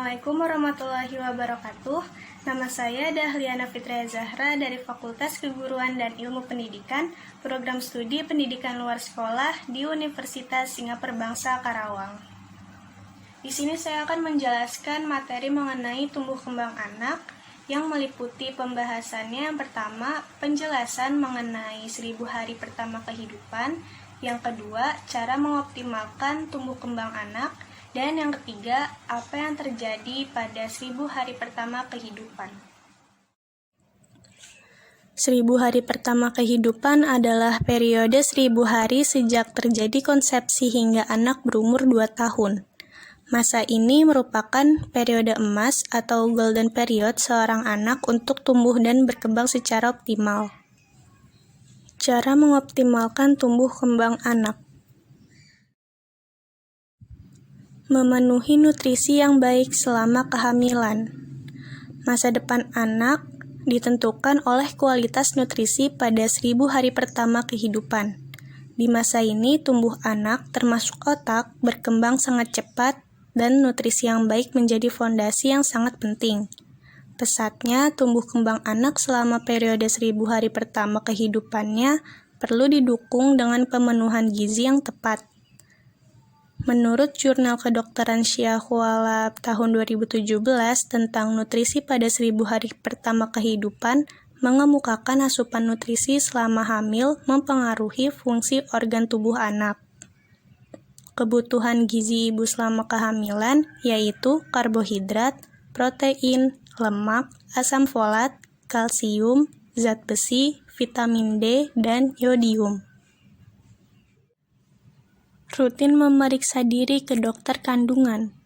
Assalamualaikum warahmatullahi wabarakatuh. Nama saya Dahliana Fitria Zahra dari Fakultas Keguruan dan Ilmu Pendidikan, Program Studi Pendidikan Luar Sekolah di Universitas Singapura Bangsa Karawang. Di sini saya akan menjelaskan materi mengenai tumbuh kembang anak yang meliputi pembahasannya yang pertama, penjelasan mengenai 1000 hari pertama kehidupan, yang kedua, cara mengoptimalkan tumbuh kembang anak, dan yang ketiga, apa yang terjadi pada 1000 hari pertama kehidupan. 1000 hari pertama kehidupan adalah periode 1000 hari sejak terjadi konsepsi hingga anak berumur 2 tahun. Masa ini merupakan periode emas atau golden period seorang anak untuk tumbuh dan berkembang secara optimal. Cara mengoptimalkan tumbuh kembang anak. Memenuhi nutrisi yang baik selama kehamilan. Masa depan anak ditentukan oleh kualitas nutrisi pada 1000 hari pertama kehidupan. Di masa ini, tumbuh anak, termasuk otak, berkembang sangat cepat dan nutrisi yang baik menjadi fondasi yang sangat penting. Pesatnya, tumbuh kembang anak selama periode 1000 hari pertama kehidupannya perlu didukung dengan pemenuhan gizi yang tepat. Menurut Jurnal Kedokteran Syahwala tahun 2017 tentang nutrisi pada 1000 hari pertama kehidupan, mengemukakan asupan nutrisi selama hamil mempengaruhi fungsi organ tubuh anak. Kebutuhan gizi ibu selama kehamilan yaitu karbohidrat, protein, lemak, asam folat, kalsium, zat besi, vitamin D, dan yodium. Rutin memeriksa diri ke dokter kandungan.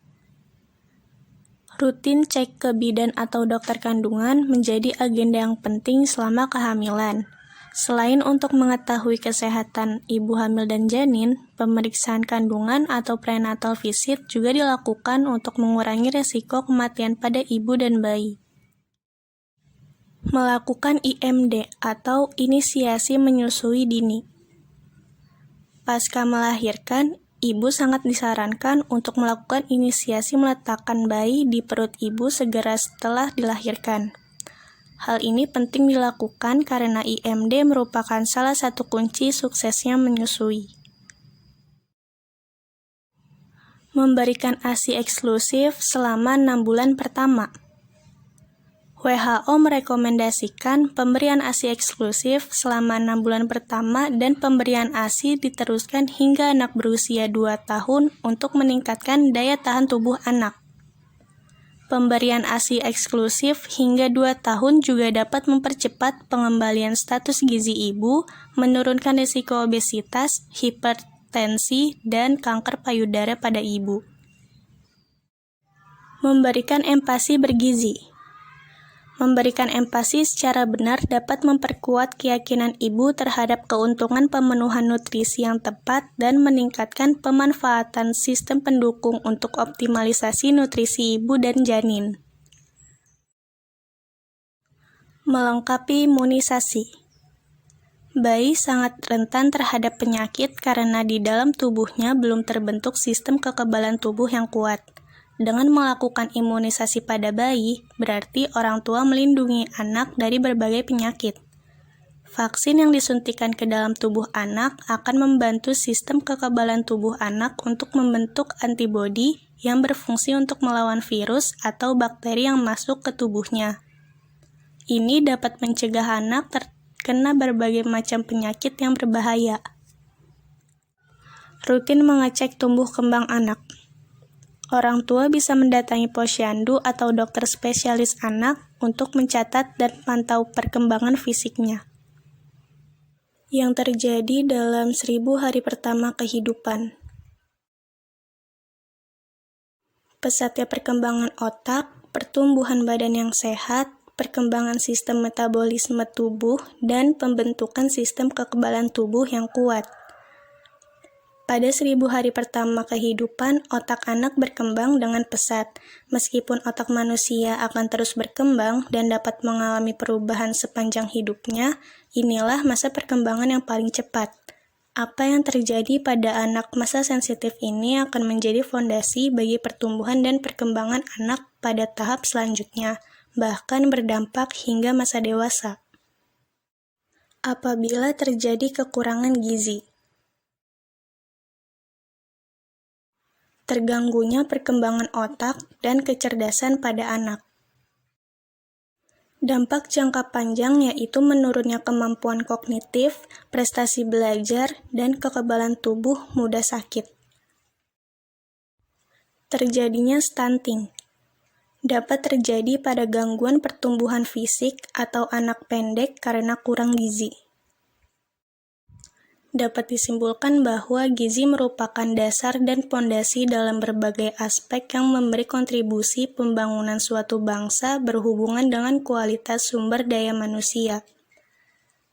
Rutin cek ke bidan atau dokter kandungan menjadi agenda yang penting selama kehamilan. Selain untuk mengetahui kesehatan ibu hamil dan janin, pemeriksaan kandungan atau prenatal visit juga dilakukan untuk mengurangi risiko kematian pada ibu dan bayi. Melakukan IMD atau inisiasi menyusui dini. Pasca melahirkan, ibu sangat disarankan untuk melakukan inisiasi meletakkan bayi di perut ibu segera setelah dilahirkan. Hal ini penting dilakukan karena IMD merupakan salah satu kunci suksesnya menyusui. Memberikan ASI eksklusif selama 6 bulan pertama. WHO merekomendasikan pemberian ASI eksklusif selama 6 bulan pertama dan pemberian ASI diteruskan hingga anak berusia 2 tahun untuk meningkatkan daya tahan tubuh anak. Pemberian ASI eksklusif hingga 2 tahun juga dapat mempercepat pengembalian status gizi ibu, menurunkan risiko obesitas, hipertensi, dan kanker payudara pada ibu. Memberikan empasi bergizi. Memberikan empasi secara benar dapat memperkuat keyakinan ibu terhadap keuntungan pemenuhan nutrisi yang tepat dan meningkatkan pemanfaatan sistem pendukung untuk optimalisasi nutrisi ibu dan janin. Melengkapi imunisasi. Bayi sangat rentan terhadap penyakit karena di dalam tubuhnya belum terbentuk sistem kekebalan tubuh yang kuat. Dengan melakukan imunisasi pada bayi, berarti orang tua melindungi anak dari berbagai penyakit. Vaksin yang disuntikan ke dalam tubuh anak akan membantu sistem kekebalan tubuh anak untuk membentuk antibodi yang berfungsi untuk melawan virus atau bakteri yang masuk ke tubuhnya. Ini dapat mencegah anak terkena berbagai macam penyakit yang berbahaya. Rutin mengecek tumbuh kembang anak. Orang tua bisa mendatangi posyandu atau dokter spesialis anak untuk mencatat dan pantau perkembangan fisiknya. Yang terjadi dalam 1000 hari pertama kehidupan. Pesatnya perkembangan otak, pertumbuhan badan yang sehat, perkembangan sistem metabolisme tubuh, dan pembentukan sistem kekebalan tubuh yang kuat. Pada 1000 hari pertama kehidupan, otak anak berkembang dengan pesat. Meskipun otak manusia akan terus berkembang dan dapat mengalami perubahan sepanjang hidupnya, inilah masa perkembangan yang paling cepat. Apa yang terjadi pada anak masa sensitif ini akan menjadi fondasi bagi pertumbuhan dan perkembangan anak pada tahap selanjutnya, bahkan berdampak hingga masa dewasa. Apabila terjadi kekurangan gizi, terganggunya perkembangan otak dan kecerdasan pada anak. Dampak jangka panjang yaitu menurunnya kemampuan kognitif, prestasi belajar, dan kekebalan tubuh mudah sakit. Terjadinya stunting dapat terjadi pada gangguan pertumbuhan fisik atau anak pendek karena kurang gizi. Dapat disimpulkan bahwa gizi merupakan dasar dan pondasi dalam berbagai aspek yang memberi kontribusi pembangunan suatu bangsa berhubungan dengan kualitas sumber daya manusia.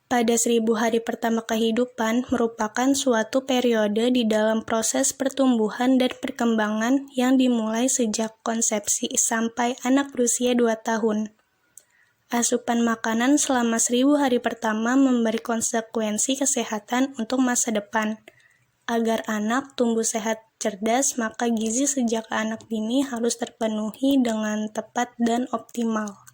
Pada 1000 hari pertama kehidupan merupakan suatu periode di dalam proses pertumbuhan dan perkembangan yang dimulai sejak konsepsi sampai anak berusia 2 tahun. Asupan makanan selama 1000 hari pertama memberi konsekuensi kesehatan untuk masa depan. Agar anak tumbuh sehat cerdas, maka gizi sejak anak dini harus terpenuhi dengan tepat dan optimal.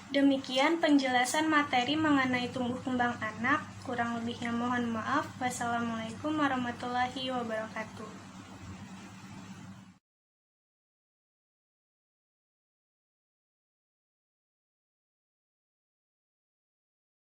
Demikian penjelasan materi mengenai tumbuh kembang anak. Kurang lebihnya mohon maaf. Wassalamualaikum warahmatullahi wabarakatuh.